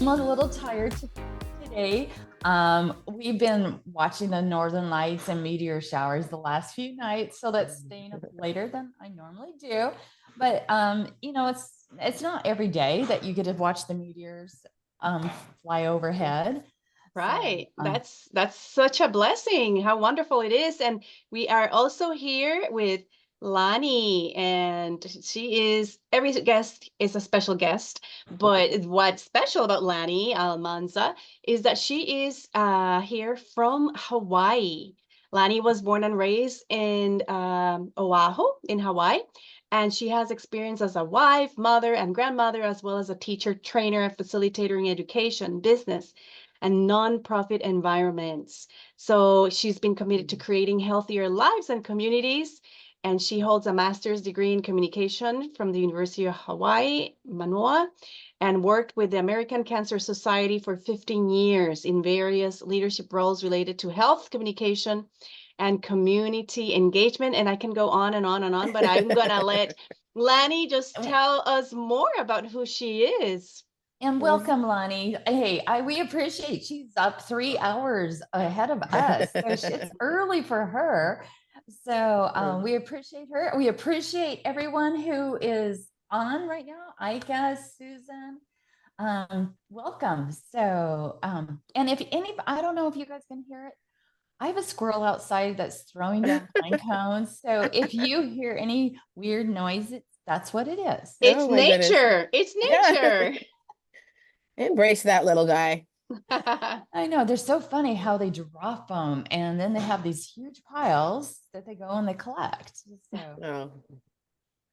I'm a little tired today. We've been watching the northern lights and meteor showers the last few nights, so that's staying up later than I normally do. But it's not every day that you get to watch the meteors fly overhead. So Right. That's such a blessing. How wonderful it is. And we are also here with Lani, and she is every guest is a special guest. But what's special about Lani Almanza is that she is here from Hawaii. Lani was born and raised in Oahu in Hawaii, and she has experience as a wife, mother, and grandmother, as well as a teacher, trainer, and facilitator in education, business and nonprofit environments. So she's been committed to creating healthier lives and communities. And she holds a master's degree in communication from the University of Hawaii, Manoa, and worked with the American Cancer Society for 15 years in various leadership roles related to health, communication, and community engagement. And I can go on and on and on, but I'm going to let Lani just tell us more about who she is. And welcome, Lani. Hey, we appreciate she's up 3 hours ahead of us. So it's early for her. So we appreciate her. We appreciate everyone who is on right now. Ika, Susan, welcome. And if any, I don't know if you guys can hear it. I have a squirrel outside that's throwing down pine cones. So if you hear any weird noises, that's what it is. It's nature. It's nature. Embrace that little guy. I know. They're so funny how they drop them and then they have these huge piles that they go and they collect. So.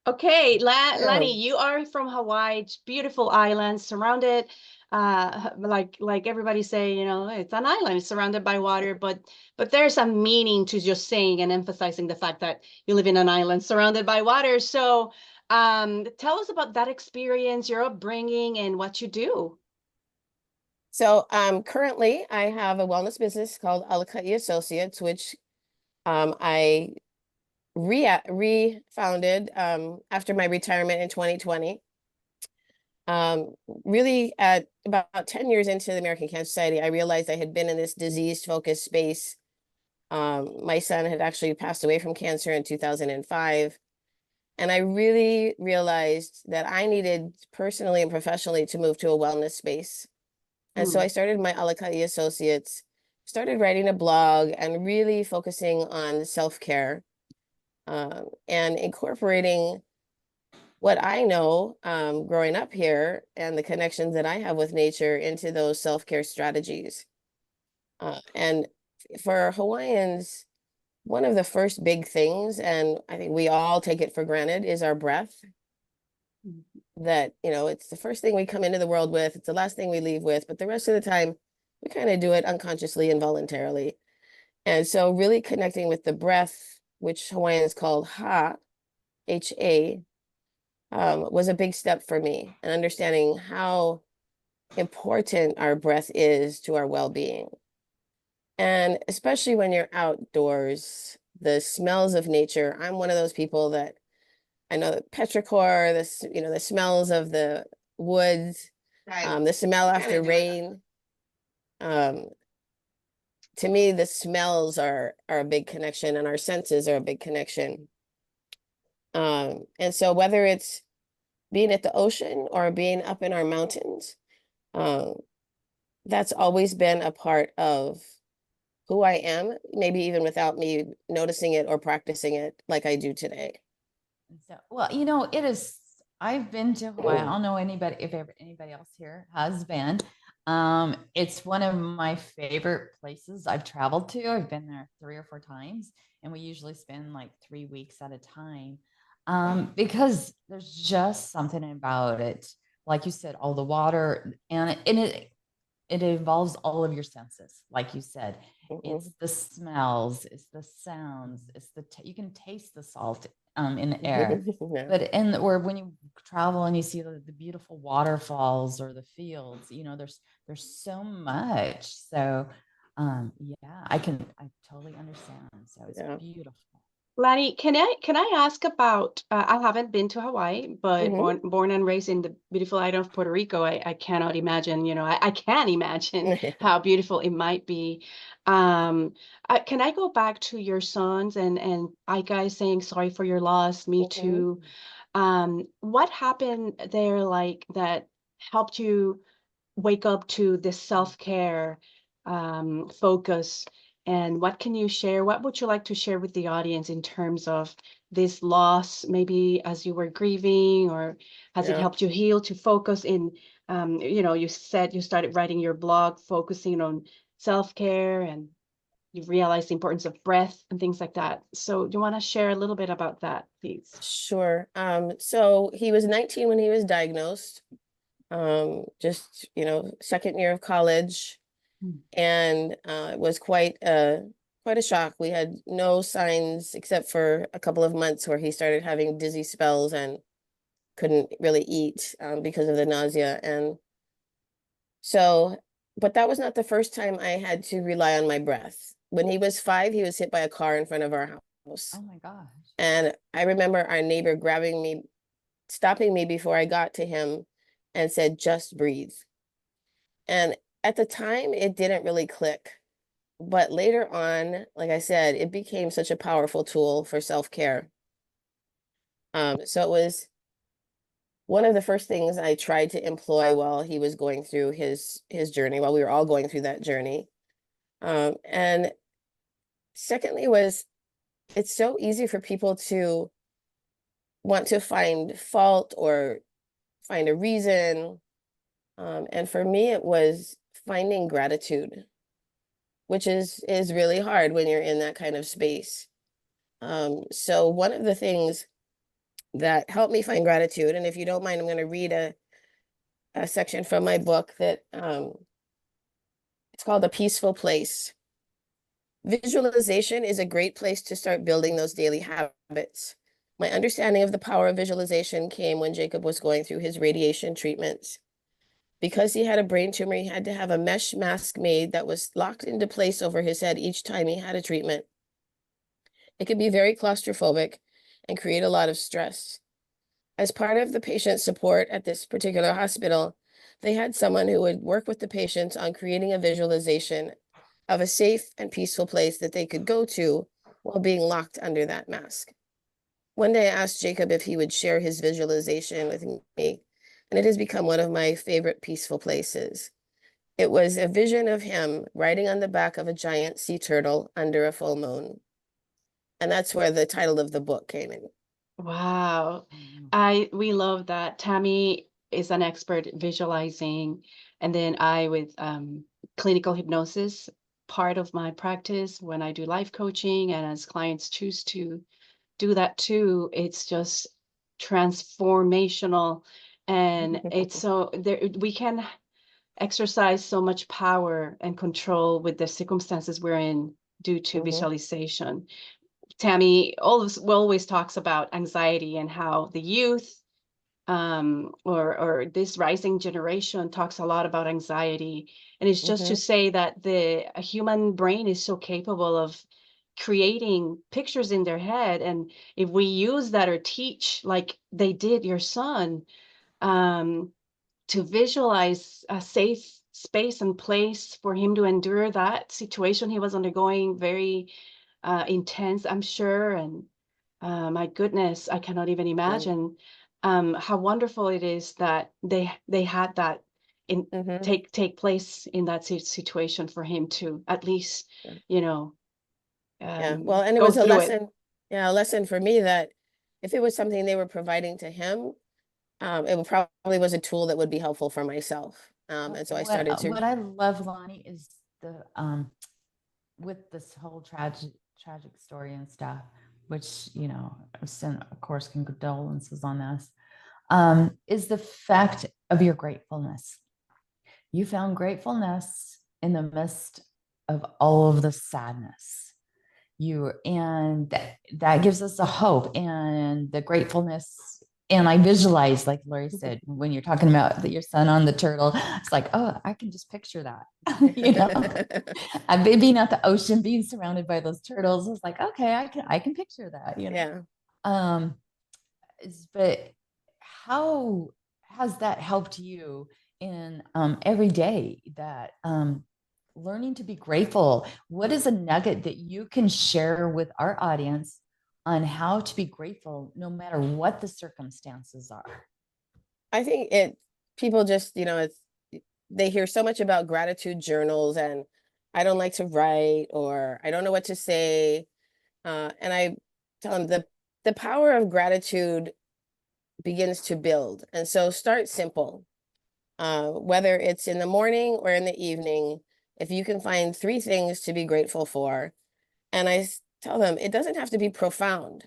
Okay, Lani, you are from Hawaii, beautiful island, surrounded, like everybody say, it's an island, it's surrounded by water, but there's a meaning to just saying and emphasizing the fact that you live in an island surrounded by water. So, tell us about that experience, your upbringing, and what you do. So, currently I have a wellness business called Alaka'i Associates, which I refounded after my retirement in 2020. Really at about 10 years into the American Cancer Society, I realized I had been in this disease-focused space. My son had actually passed away from cancer in 2005. And I really realized that I needed personally and professionally to move to a wellness space. And so I started my Alaka'i Associates, started writing a blog and really focusing on self-care and incorporating what I know growing up here and the connections that I have with nature into those self-care strategies. And for Hawaiians, one of the first big things, and I think we all take it for granted, is our breath. That, it's the first thing we come into the world with, it's the last thing we leave with, but the rest of the time we kind of do it unconsciously and voluntarily. And so really connecting with the breath, which Hawaiians call H-A, was a big step for me, and understanding how important our breath is to our well-being. And especially when you're outdoors, the smells of nature. I'm one of those people that I know that petrichor, the smells of the woods, the smell after rain. To me, the smells are a big connection, and our senses are a big connection. And so whether it's being at the ocean or being up in our mountains, that's always been a part of who I am, maybe even without me noticing it or practicing it like I do today. So, well, it is. I've been to Hawaii. I don't know anybody if anybody else here has been. It's one of my favorite places I've traveled to. I've been there 3 or 4 times, and we usually spend like 3 weeks at a time because there's just something about it. Like you said, all the water and it involves all of your senses, like you said. It's the smells, it's the sounds, it's you can taste the salt in the air. But or when you travel and you see the beautiful waterfalls or the fields, there's so much. So yeah, I totally understand. So it's beautiful. Lani, can I ask about? I haven't been to Hawaii, but Hmm. born and raised in the beautiful island of Puerto Rico. I cannot imagine. I can imagine how beautiful it might be. Um, can I go back to your sons and I guys saying sorry for your loss? Me Hmm. too. What happened there, like that helped you wake up to this self-care focus? And what can you share? What would you like to share with the audience in terms of this loss, maybe as you were grieving, or has it Yeah, helped you heal to focus in, you said you started writing your blog, focusing on self-care, and you realized the importance of breath and things like that. So do you want to share a little bit about that, please? sure. So he was 19 when he was diagnosed. Just, second year of college, Hmm. and it was quite a shock. We had no signs except for a couple of months where he started having dizzy spells and couldn't really eat because of the nausea. And so, but that was not the first time I had to rely on my breath. When he was 5, he was hit by a car in front of our house. Oh my gosh. And I remember our neighbor grabbing me, stopping me before I got to him and said, just breathe. And at the time, it didn't really click. But later on, like I said, it became such a powerful tool for self-care. So it was one of the first things I tried to employ while he was going through his journey, while we were all going through that journey. And secondly was it's so easy for people to want to find fault or find a reason. And for me, it was finding gratitude, which is really hard when you're in that kind of space. So one of the things that helped me find gratitude, and if you don't mind, I'm going to read a section from my book that it's called A Peaceful Place. Visualization is a great place to start building those daily habits. My understanding of the power of visualization came when Jacob was going through his radiation treatments. Because he had a brain tumor, he had to have a mesh mask made that was locked into place over his head each time he had a treatment. It could be very claustrophobic and create a lot of stress. As part of the patient support at this particular hospital, they had someone who would work with the patients on creating a visualization of a safe and peaceful place that they could go to while being locked under that mask. One day I asked Jacob if he would share his visualization with me, and it has become one of my favorite peaceful places. It was a vision of him riding on the back of a giant sea turtle under a full moon. And that's where the title of the book came in. Wow. Mhm. We love that. Tammy is an expert visualizing, and then I with clinical hypnosis, part of my practice when I do life coaching, and as clients choose to do that too, it's just transformational. And it's so there we can exercise so much power and control with the circumstances we're in due to Mhm. visualization. Tammy always talks about anxiety and how the youth or this rising generation talks a lot about anxiety. And it's just to Mhm. say that the a human brain is so capable of creating pictures in their head. And if we use that or teach like they did your son, um, to visualize a safe space and place for him to endure that situation he was undergoing, very intense, I'm sure. And my goodness, I cannot even Yeah. imagine how wonderful it is that they had that in Mhm. take place in that situation for him to at least, Yeah. you know, Yeah. Well, and it go was a through it. lesson, yeah, a lesson for me that if it was something they were providing to him, it probably was a tool that would be helpful for myself. And so I started to, What I love, Lonnie, is the with this whole tragic story and stuff, which I send, of course, condolences on this. Is the fact of your gratefulness. You found gratefulness in the midst of all of the sadness. And that gives us a hope, and the gratefulness and I visualize, like Lori said, when you're talking about your son on the turtle, it's like, oh, I can just picture that, you know, I'm being at the ocean, being surrounded by those turtles. It's like, okay, I can picture that, you know. Yeah. Um, but how has that helped you in every day, that learning to be grateful? What is a nugget that you can share with our audience on how to be grateful no matter what the circumstances are? I think people just, they hear so much about gratitude journals and I don't like to write or I don't know what to say. And I tell them the power of gratitude begins to build. And so start simple. Whether it's in the morning or in the evening, if you can find 3 things to be grateful for. And I tell them it doesn't have to be profound.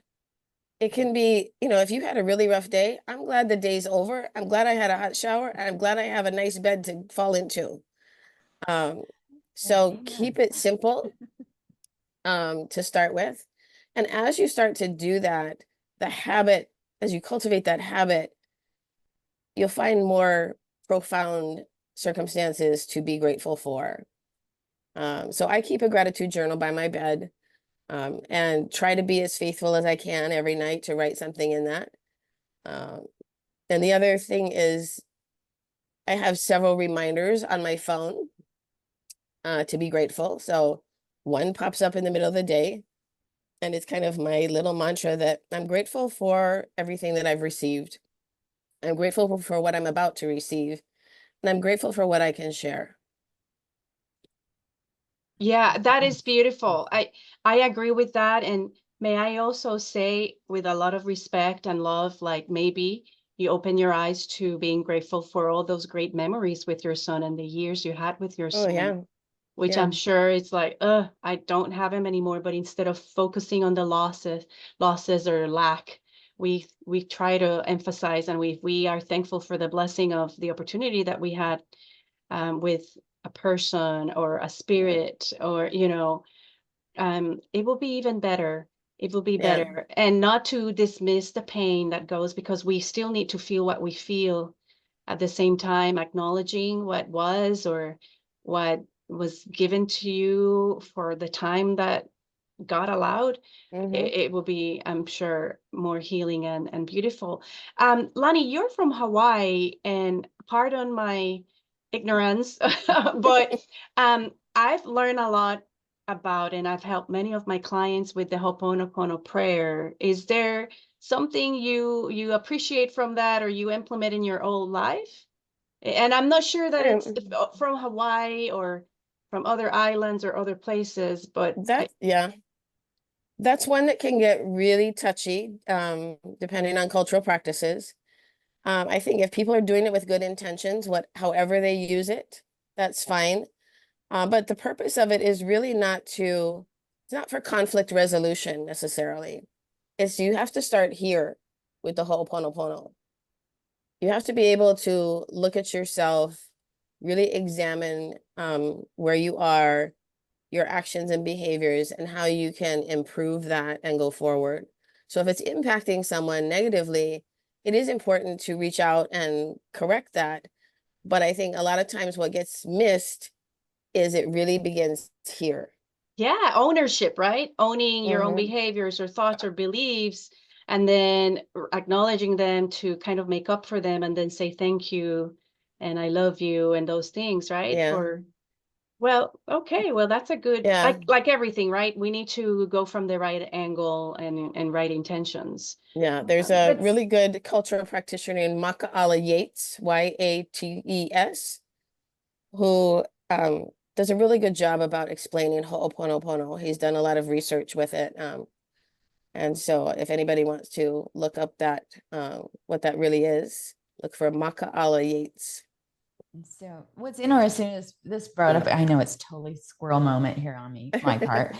It can be, if you had a really rough day, I'm glad the day's over. I'm glad I had a hot shower. And I'm glad I have a nice bed to fall into. So keep it simple to start with. And as you start to do that, as you cultivate that habit, you'll find more profound circumstances to be grateful for. So I keep a gratitude journal by my bed, and try to be as faithful as I can every night to write something in that. And the other thing is I have several reminders on my phone to be grateful. So one pops up in the middle of the day, and it's kind of my little mantra that I'm grateful for everything that I've received. I'm grateful for what I'm about to receive, and I'm grateful for what I can share. Yeah, that is beautiful. I agree with that. And may I also say, with a lot of respect and love, like maybe you open your eyes to being grateful for all those great memories with your son and the years you had with your Oh, son, yeah. which Yeah. I'm sure it's like, I don't have him anymore. But instead of focusing on the losses or lack, we try to emphasize, and we are thankful for the blessing of the opportunity that we had with a person or a spirit, or it will be even better. It will be Yeah. better. And not to dismiss the pain that goes, because we still need to feel what we feel, at the same time acknowledging what was, or what was given to you for the time that God allowed. Mm-hmm. It will be, I'm sure, more healing and beautiful. Lani, you're from Hawaii, and pardon my ignorance, but I've learned a lot about, and I've helped many of my clients with the Ho'oponopono prayer. Is there something you appreciate from that, or you implement in your own life? And I'm not sure that it's from Hawaii or from other islands or other places, but Yeah. That's one that can get really touchy, depending on cultural practices. I think if people are doing it with good intentions, however they use it, that's fine. But the purpose of it is really it's not for conflict resolution necessarily. You have to start here with the Ho'oponopono. You have to be able to look at yourself, really examine where you are, your actions and behaviors, and how you can improve that and go forward. So if it's impacting someone negatively, it is important to reach out and correct that. But I think a lot of times what gets missed is it really begins here. Yeah, ownership, right? Owning your own Mm-hmm. behaviors or thoughts or beliefs, and then acknowledging them to kind of make up for them, and then say thank you and I love you and those things, right? Yeah. Well, okay, well, that's a good, Yeah. like everything, right? We need to go from the right angle and right intentions. Yeah. There's a But really good cultural practitioner named Maka'ala Yates, Yates, who does a really good job about explaining Ho'oponopono. He's done a lot of research with it. And so if anybody wants to look up what that really is, look for Maka'ala Yates. So what's interesting is this brought up, I know it's totally squirrel moment here on my part,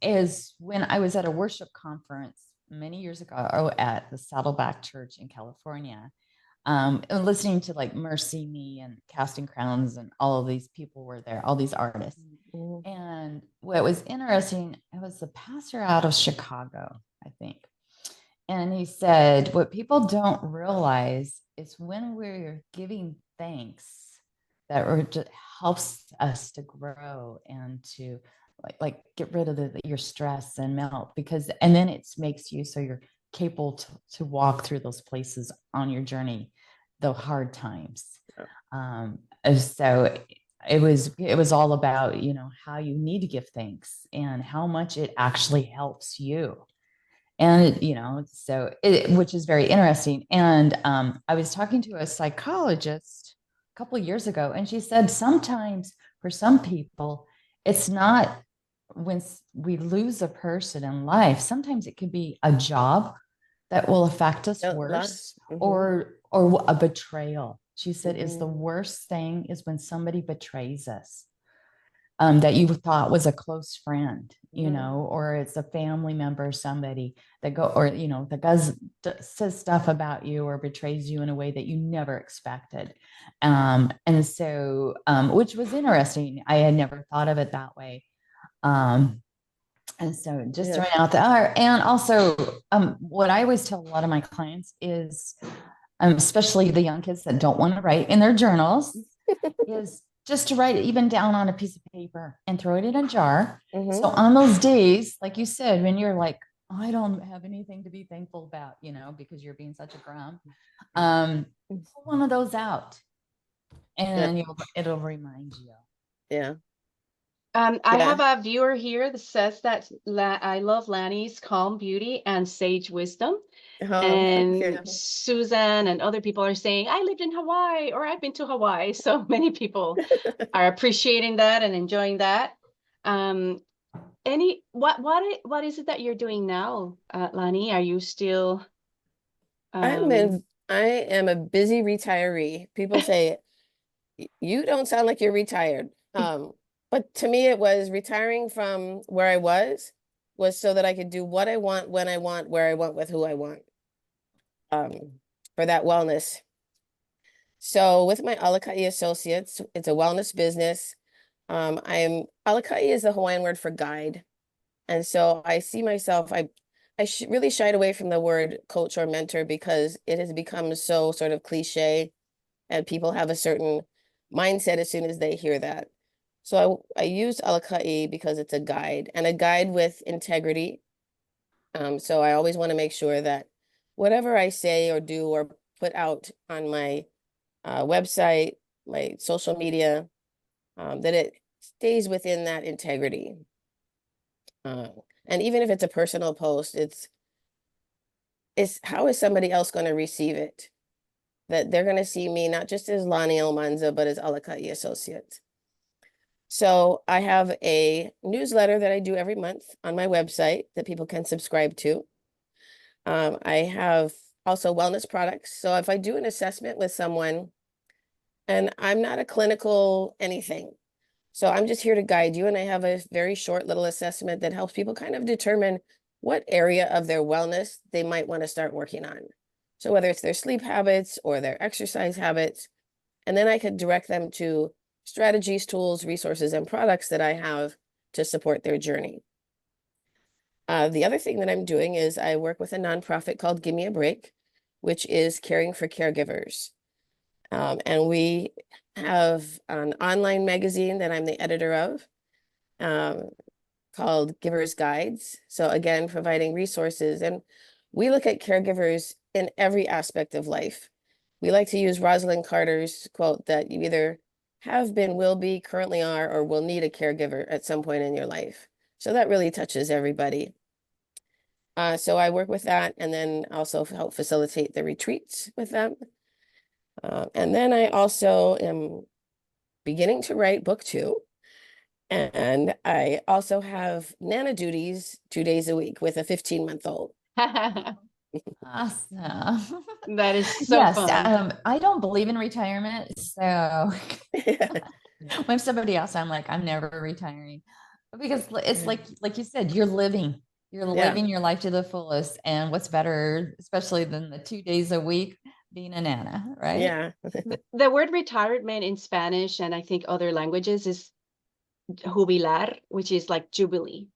is when I was at a worship conference many years ago at the Saddleback Church in California, and listening to like Mercy Me and Casting Crowns, and all of these people were there, all these artists. Mm-hmm. And what was interesting, it was the pastor out of Chicago, I think. And he said, what people don't realize is when we're giving thanks, that just helps us to grow and to like get rid of your stress and melt, because, and then it makes you so you're capable to walk through those places on your journey, the hard times. So it was all about, you know, how you need to give thanks and how much it actually helps you. And, you know, so which is very interesting. And I was talking to a psychologist a couple of years ago, and she said sometimes for some people, it's not when we lose a person in life, sometimes it could be a job that will affect us worse, or a betrayal. She said is the worst thing is when somebody betrays us. That you thought was a close friend, you know, or it's a family member, somebody that or, you know, that says stuff about you or betrays you in a way that you never expected. And so, which was interesting. I had never thought of it that way. And so just throwing out there. And also, what I always tell a lot of my clients is, especially the young kids that don't want to write in their journals, is just to write it even down on a piece of paper and throw it in a jar. So on those days, like you said, when you're like, oh, I don't have anything to be thankful about, you know, because you're being such a grump, pull one of those out and it'll remind you. Yeah. I have a viewer here that says that I love Lani's calm beauty and sage wisdom. And Susan and other people are saying, I lived in Hawaii, or I've been to Hawaii. So many people are appreciating that and enjoying that. What is it that you're doing now, Lani? Are you still? I am a busy retiree. People say, you don't sound like you're retired. But to me, it was retiring from where I was so that I could do what I want, when I want, where I want, with who I want. For that wellness. So with my Alaka'i Associates, it's a wellness business. Alaka'i is the Hawaiian word for guide. And so I see myself, I really shied away from the word coach or mentor because it has become so sort of cliche and people have a certain mindset as soon as they hear that. So I use Alaka'i because it's a guide, and a guide with integrity. So I always want to make sure that whatever I say or do or put out on my website, my social media, that it stays within that integrity. And even if it's a personal post, it's how is somebody else going to receive it? That they're going to see me not just as Lani Almanza, but as Alaka'i Associates. So I have a newsletter that I do every month on my website that people can subscribe to. I have also wellness products. So if I do an assessment with someone, and I'm not a clinical anything, so I'm just here to guide you, and I have a very short little assessment that helps people kind of determine what area of their wellness they might want to start working on. So whether it's their sleep habits or their exercise habits, and then I could direct them to strategies, tools, resources, and products that I have to support their journey. The other thing that I'm doing is I work with a nonprofit called Gimme A Break, which is caring for caregivers. And we have an online magazine that I'm the editor of called Giver's Guides. So again, providing resources. And we look at caregivers in every aspect of life. We like to use Rosalind Carter's quote that you either have been, will be, currently are, or will need a caregiver at some point in your life. So that really touches everybody. So I work with that, and then also help facilitate the retreats with them. And then I also am beginning to write book 2. And I also have Nana duties 2 days a week with a 15-month-old. Awesome. That is so fun. I don't believe in retirement. So when somebody else, I'm like, I'm never retiring, because it's like you said, you're living your life to the fullest. And what's better, especially than the 2 days a week being a nana, right? Yeah. The word retirement in Spanish and I think other languages is jubilar, which is like jubilee.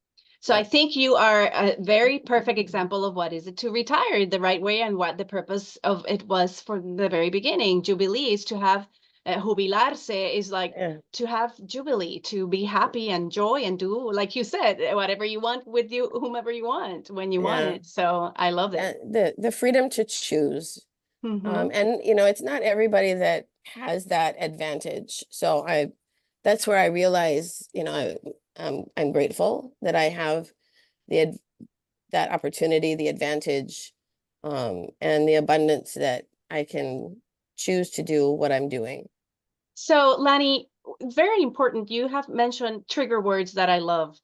So I think you are a very perfect example of what is it to retire the right way and what the purpose of it was from the very beginning. Jubilee is to have jubilarse is like Yeah. to have jubilee, to be happy and joy and do, like you said, whatever you want with you, whomever you want, when you want Yeah. it. So I love it. The freedom to choose. Mhm. And you know, it's not everybody that has that advantage. So that's where I realize, you know, I'm grateful that I have the that opportunity, the advantage, and the abundance that I can choose to do what I'm doing. So, Lani, very important. You have mentioned trigger words that I love.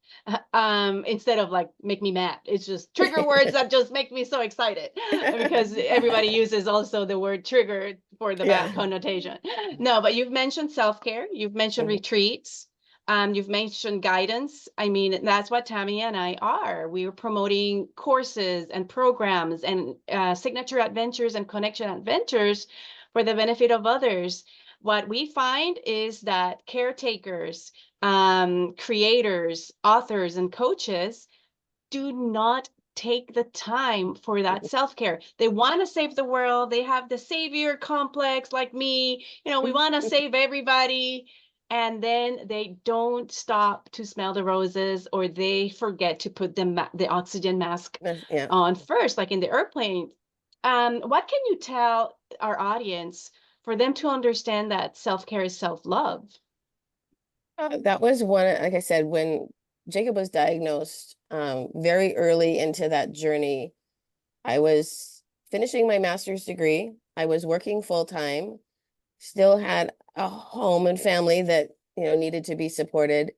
Instead of like make me mad, it's just trigger words that just make me so excited because everybody uses also the word trigger for the bad Yeah. connotation. No, but you've mentioned self-care, you've mentioned retreats, you've mentioned guidance. I mean, that's what Tammy and I are. We are promoting courses and programs and signature adventures and connection adventures for the benefit of others. What we find is that caretakers, creators, authors, and coaches do not take the time for that self-care. They want to save the world. They have the savior complex like me. You know, we want to save everybody. And then they don't stop to smell the roses, or they forget to put the oxygen mask Yeah. on first, like in the airplane. What can you tell our audience for them to understand that self-care is self-love? That was one, like I said, when Jacob was diagnosed, very early into that journey, I was finishing my master's degree. I was working full time, still had a home and family that, you know, needed to be supported.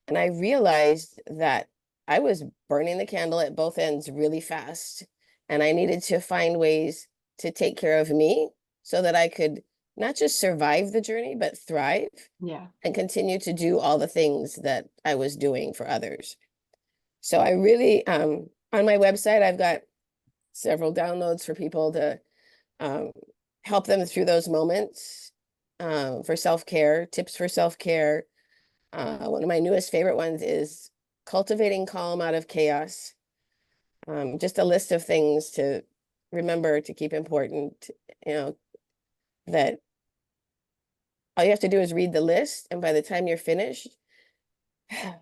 And I realized that I was burning the candle at both ends really fast. And I needed to find ways to take care of me so that I could not just survive the journey, but thrive Yeah. and continue to do all the things that I was doing for others. So I really, on my website, I've got several downloads for people to help them through those moments, for self-care, tips for self-care. One of my newest favorite ones is cultivating calm out of chaos. Just a list of things to remember to keep important, you know, that all you have to do is read the list, and by the time you're finished,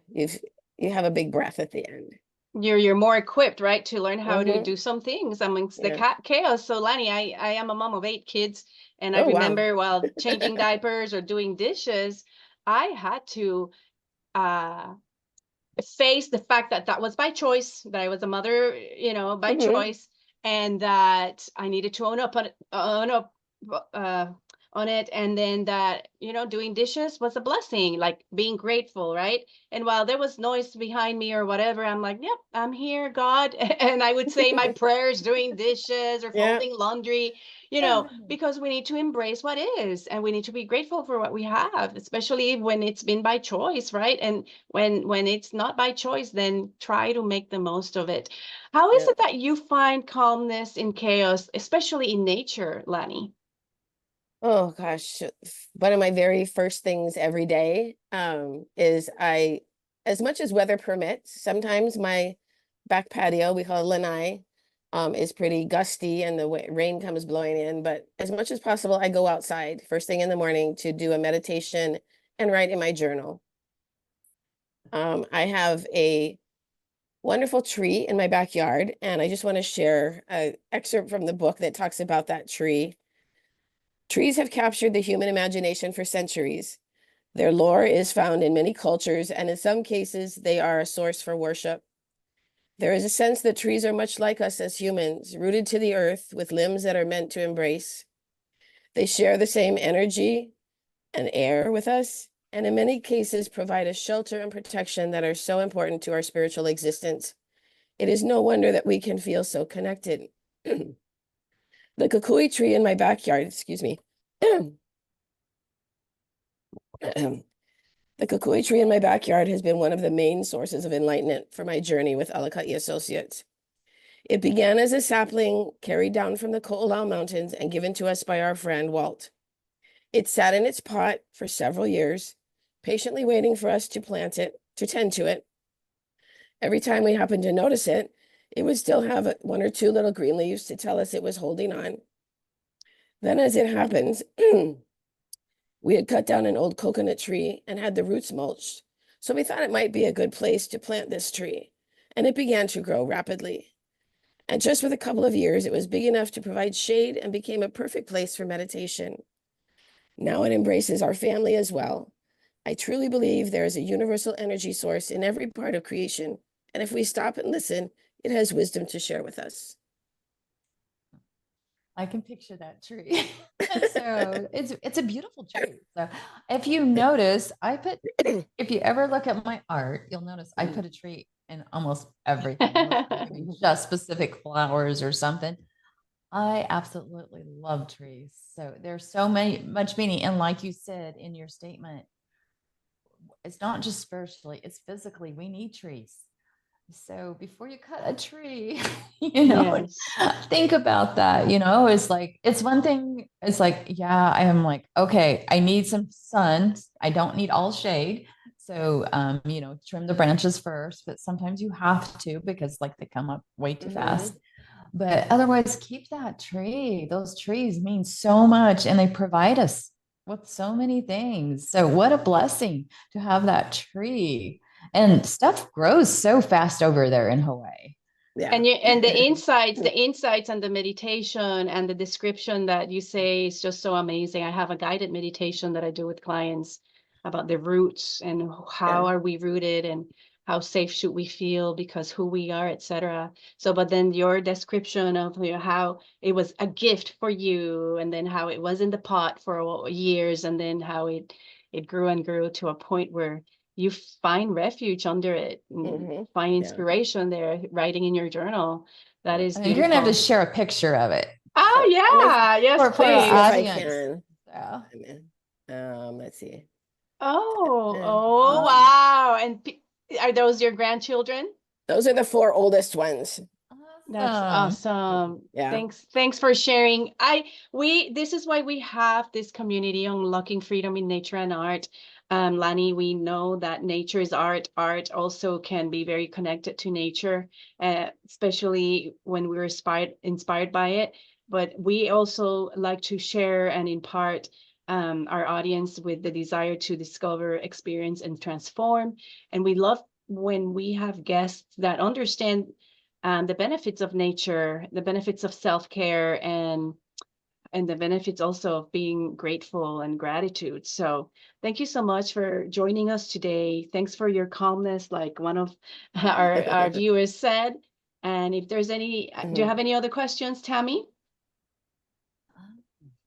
you've you have a big breath at the end. You're more equipped, right, to learn how to Mm-hmm. do some things amongst the Yeah. chaos. So, Lani, I am a mom of 8 kids, and I Oh, wow. remember while changing diapers or doing dishes, I had to uh face the fact that that was by choice, that I was a mother, you know, by Mm-hmm. choice, and that I needed to own up on it, uh, on it, and then that, you know, doing dishes was a blessing, like being grateful, right? And while there was noise behind me or whatever, I'm like, yep, I'm here, God, and I would say my prayers doing dishes or Yeah. folding laundry, you know, because we need to embrace what is, and we need to be grateful for what we have, especially when it's been by choice, right? And when it's not by choice, then try to make the most of it. How is Yeah. it that you find calmness in chaos, especially in nature, Lani? Oh gosh, one of my very first things every day is as much as weather permits, sometimes my back patio, we call it lanai, is pretty gusty and the rain comes blowing in. But as much as possible, I go outside first thing in the morning to do a meditation and write in my journal. I have a wonderful tree in my backyard, and I just want to share an excerpt from the book that talks about that tree. Trees have captured the human imagination for centuries. Their lore is found in many cultures, and in some cases, they are a source for worship. There is a sense that trees are much like us as humans, rooted to the earth with limbs that are meant to embrace. They share the same energy and air with us, and in many cases, provide us shelter and protection that are so important to our spiritual existence. It is no wonder that we can feel so connected. The kukui tree in my backyard, excuse me. The kukui tree in my backyard has been one of the main sources of enlightenment for my journey with Alaka'i Associates. It began as a sapling carried down from the Ko'olau Mountains and given to us by our friend Walt. It sat in its pot for several years, patiently waiting for us to plant it, to tend to it. every time we happened to notice it, it would still have one or two little green leaves to tell us it was holding on. Then as it happens, we had cut down an old coconut tree and had the roots mulched. So we thought it might be a good place to plant this tree. And it began to grow rapidly. And just with a couple of years, it was big enough to provide shade and became a perfect place for meditation. Now it embraces our family as well. I truly believe there is a universal energy source in every part of creation. And if we stop and listen, it has wisdom to share with us. I can picture that tree. So it's a beautiful tree. So if you notice, if you ever look at my art, you'll notice I put a tree in almost everything, just specific flowers or something. I absolutely love trees. So there's so much meaning. And like you said in your statement, it's not just spiritually, it's physically. We need trees. So before you cut a tree, Yes. think about that. It's one thing. It's like, yeah, I am like, okay, I need some sun. I don't need all shade. So, trim the branches first, but sometimes you have to because like they come up way too fast. But otherwise, keep that tree. Those trees mean so much and they provide us with so many things. So, what a blessing to have that tree. And stuff grows so fast over there in Hawaii. Yeah. And the insights and the meditation and the description that you say is just so amazing. I have a guided meditation that I do with clients about the roots and how are we rooted and how safe should we feel because who we are, etc. So, but then your description of how it was a gift for you, and then how it was in the pot for years, and then how it grew and grew to a point where you find refuge under it, and find inspiration there, writing in your journal. That is beautiful. You're gonna have to share a picture of it. Oh yeah, yes, please. If I can. So. Let's see. Oh, wow! And are those your grandchildren? Those are the 4 oldest ones. That's awesome. Yeah. Thanks for sharing. This is why we have this community, Unlocking Freedom in Nature and Art. Lani, we know that nature is art. Art also can be very connected to nature, especially when we're inspired by it. But we also like to share and impart our audience with the desire to discover, experience, and transform. And we love when we have guests that understand the benefits of nature, the benefits of self-care, and the benefits also of being grateful and gratitude. So thank you so much for joining us today. Thanks for your calmness, like one of our viewers said. And if there's any, do you have any other questions, Tammy?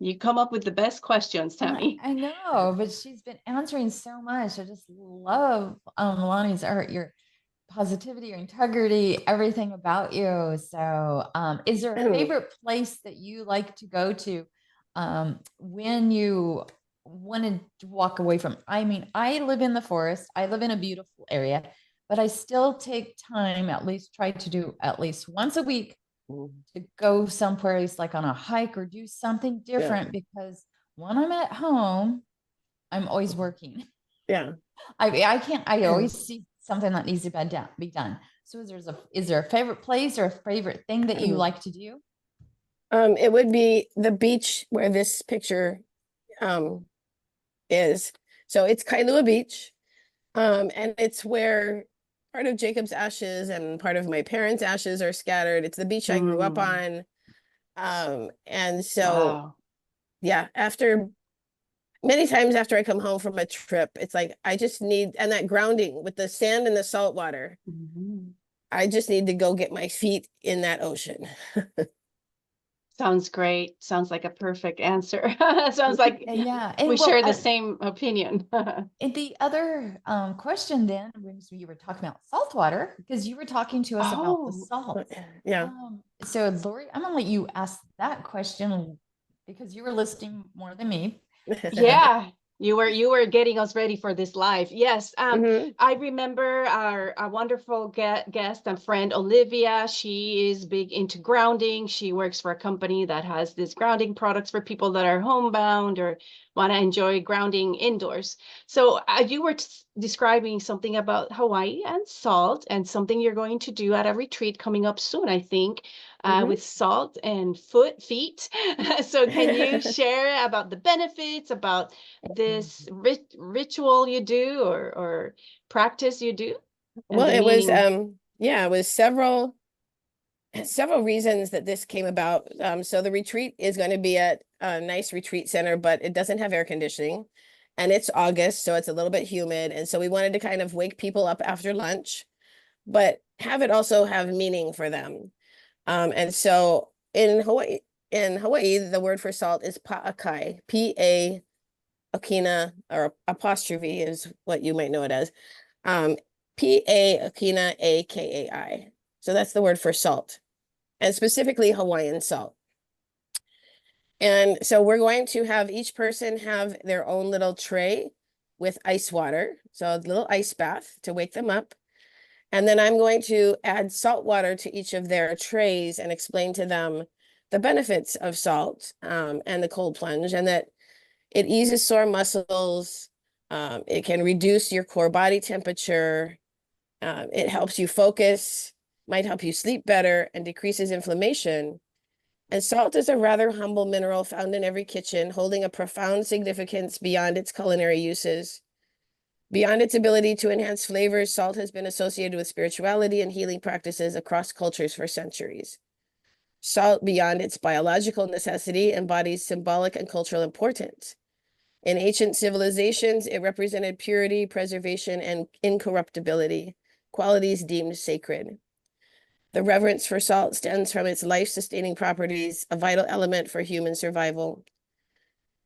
You come up with the best questions, Tammy. I know, but she's been answering so much. I just love Lani's art, your positivity, your integrity, everything about you. So is there a favorite place that you like to go to when you wanted to walk away from? I mean, I live in the forest. I live in a beautiful area, but I still take time, at least try to do at least once a week to go someplace like on a hike or do something different because when I'm at home, I'm always working. Yeah. I always see something that needs to be done. So is there a favorite place or a favorite thing that you like to do? It would be the beach where this picture is. So it's Kailua Beach. And it's where part of Jacob's ashes and part of my parents' ashes are scattered. It's the beach I grew up on. And so many times after I come home from a trip, it's like I just need, and that grounding with the sand and the salt water, I just need to go get my feet in that ocean. Sounds great. Sounds like a perfect answer. Sounds like we share the same opinion. And the other question then, when you were talking about salt water, because you were talking to us about the salt. Yeah. So Lori, I'm gonna let you ask that question because you were listening more than me. Yeah. You were getting us ready for this live. Yes. Mhm. I remember our wonderful guest and friend Olivia. She is big into grounding. She works for a company that has this grounding products for people that are homebound or want to enjoy grounding indoors. So you were describing something about Hawaii and salt, and something you're going to do at a retreat coming up soon, I think, Mhm. with salt and feet. So can you share about the benefits, about this ritual you do, or practice you do, and Well, the it was meaning? yeah, it was several reasons that this came about. So the retreat is going to be at a nice retreat center, but it doesn't have air conditioning. And it's August, so it's a little bit humid. And so we wanted to kind of wake people up after lunch, but have it also have meaning for them. And so in Hawaii, the word for salt is pa'akai, P-A Akina, or apostrophe is what you might know it as. Um, P-A Akina A-K-A-I. So that's the word for salt, and specifically Hawaiian salt. And so we're going to have each person have their own little tray with ice water. So a little ice bath to wake them up. And then I'm going to add salt water to each of their trays and explain to them the benefits of salt and the cold plunge, and that it eases sore muscles. It can reduce your core body temperature. It helps you focus, might help you sleep better, and decreases inflammation. And salt is a rather humble mineral found in every kitchen, holding a profound significance beyond its culinary uses. Beyond its ability to enhance flavors, salt has been associated with spirituality and healing practices across cultures for centuries. Salt, beyond its biological necessity, embodies symbolic and cultural importance. In ancient civilizations, it represented purity, preservation, and incorruptibility, qualities deemed sacred. The reverence for salt stems from its life-sustaining properties, a vital element for human survival.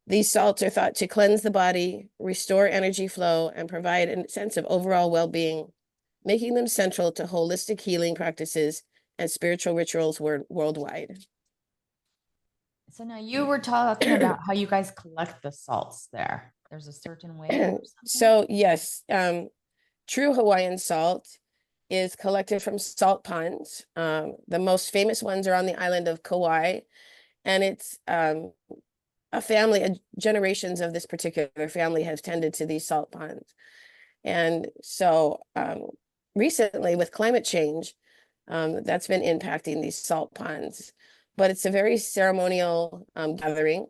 These salts are thought to cleanse the body, restore energy flow, and provide a sense of overall well-being, making them central to holistic healing practices and spiritual rituals worldwide. So now you were talking about how you guys collect the salts there. There's a certain way or something? So yes, true Hawaiian salt is collected from salt ponds. The most famous ones are on the island of Kauai, and it's a family, generations of this particular family have tended to these salt ponds. And so recently with climate change, that's been impacting these salt ponds. But it's a very ceremonial gathering.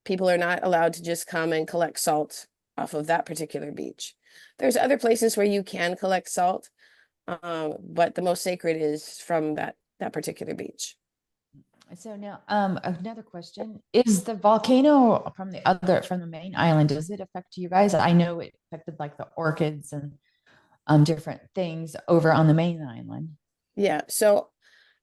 People are not allowed to just come and collect salt off of that particular beach. There's other places where you can collect salt, but the most sacred is from that particular beach. So now, another question: is the volcano from the main island? Does it affect you guys? I know it affected like the orchids and different things over on the main island. Yeah, so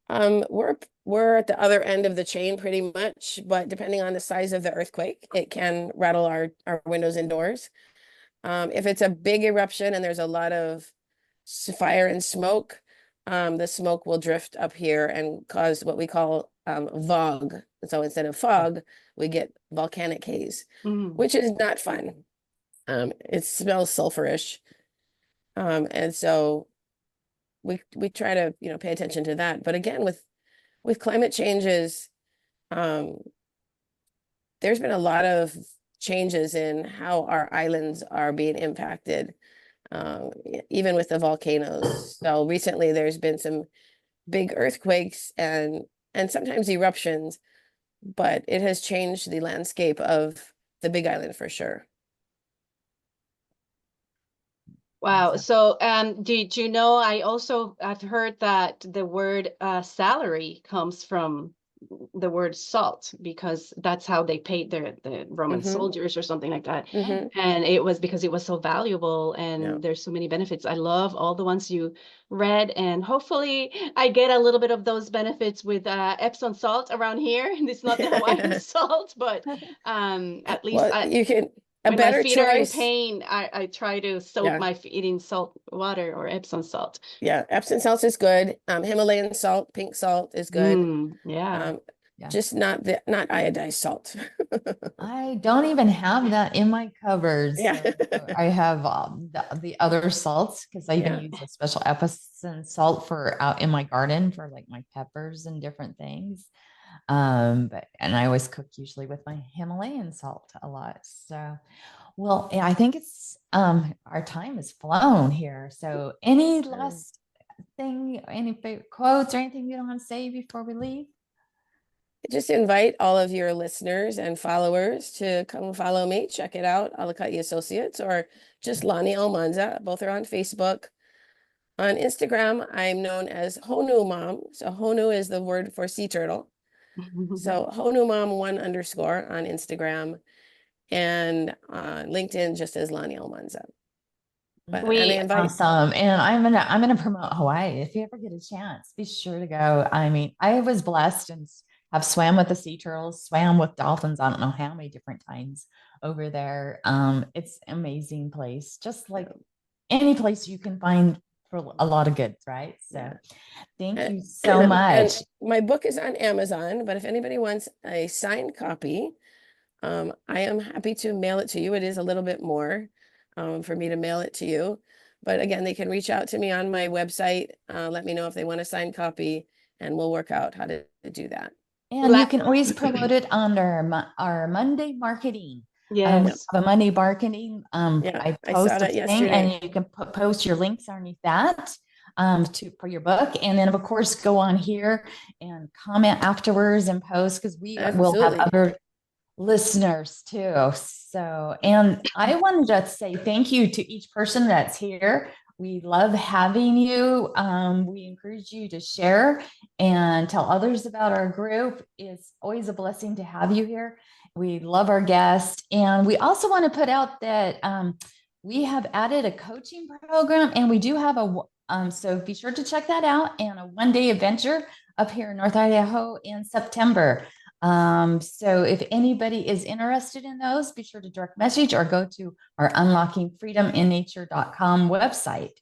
we're at the other end of the chain pretty much, but depending on the size of the earthquake, it can rattle our windows and doors. If it's a big eruption and there's a lot of fire and smoke, the smoke will drift up here and cause what we call fog. So instead of fog, we get volcanic haze, which is not fun. It smells sulfurish. And so we try to, pay attention to that. But again, with climate changes, there's been a lot of changes in how our islands are being impacted, even with the volcanoes. So recently there's been some big earthquakes and sometimes eruptions, but it has changed the landscape of the Big Island for sure. Wow. So, did you know, I've heard that the word salary comes from the word salt, because that's how they paid the Roman soldiers or something like that. And it was because it was so valuable, and there's so many benefits. I love all the ones you read, and hopefully I get a little bit of those benefits with Epsom salt around here. It's not the Hawaiian salt, but at least you can. When my feet are in pain, I try to soak my feet in salt water or Epsom salt. Yeah, Epsom salt is good. Himalayan salt, pink salt is good. Yeah. Yeah. Just not iodized salt. I don't even have that in my cupboard. Yeah. So I have the other salts because I even Yeah. use a special Epsom salt for out in my garden for like my peppers and different things. And I always cook usually with my Himalayan salt a lot. So, well, yeah, I think it's our time has flown here. So, any last thing, any favorite quotes or anything you don't want to say before we leave? Just invite all of your listeners and followers to come follow me. Check it out, Alaka'i Associates, or just Lani Almanza. Both are on Facebook. On Instagram, I'm known as Honu Mom. So Honu is the word for sea turtle. So Honu Mom 1_ on Instagram, and LinkedIn just as Lani Almanza. And I invite. Awesome. And I'm gonna promote Hawaii. If you ever get a chance, be sure to go. I mean, I was blessed and have swam with the sea turtles, swam with dolphins. I don't know how many different times over there. It's an amazing place, just like any place you can find for a lot of goods, right? So thank you so much. And my book is on Amazon, but if anybody wants a signed copy, I am happy to mail it to you. It is a little bit more for me to mail it to you. But again, they can reach out to me on my website. Let me know if they want a signed copy, and we'll work out how to do that. And you can always promote it on our Monday marketing. Yes. The Monday marketing. I post saw that thing, yesterday. and you can post your links underneath that for your book. And then, of course, go on here and comment afterwards and post because we will have other listeners too. So, and I wanted to say thank you to each person that's here. We love having you. We encourage you to share and tell others about our group. It's always a blessing to have you here. We love our guests. And we also want to put out that we have added a coaching program, and we do have so be sure to check that out, and a one-day adventure up here in North Idaho in September. So if anybody is interested in those, be sure to direct message or go to our unlockingfreedominnature.com website.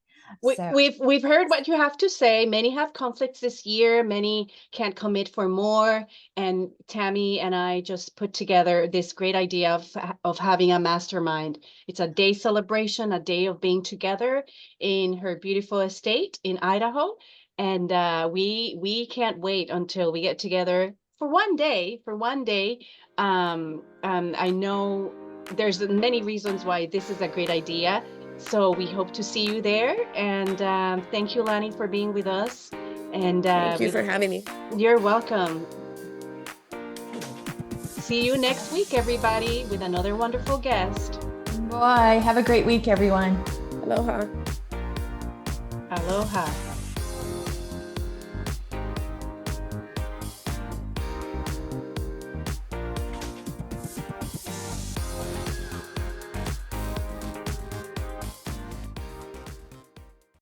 We've heard what you have to say. Many have conflicts this year. Many can't commit for more. And Tammy and I just put together this great idea of having a mastermind. It's a day celebration, a day of being together in her beautiful estate in Idaho. And we can't wait until we get together for one day. I know there's many reasons why this is a great idea. So we hope to see you there. And thank you, Lani, for being with us. And thank you for having me. You're welcome. See you next week, everybody, with another wonderful guest. Bye. Have a great week, everyone. Aloha. Aloha.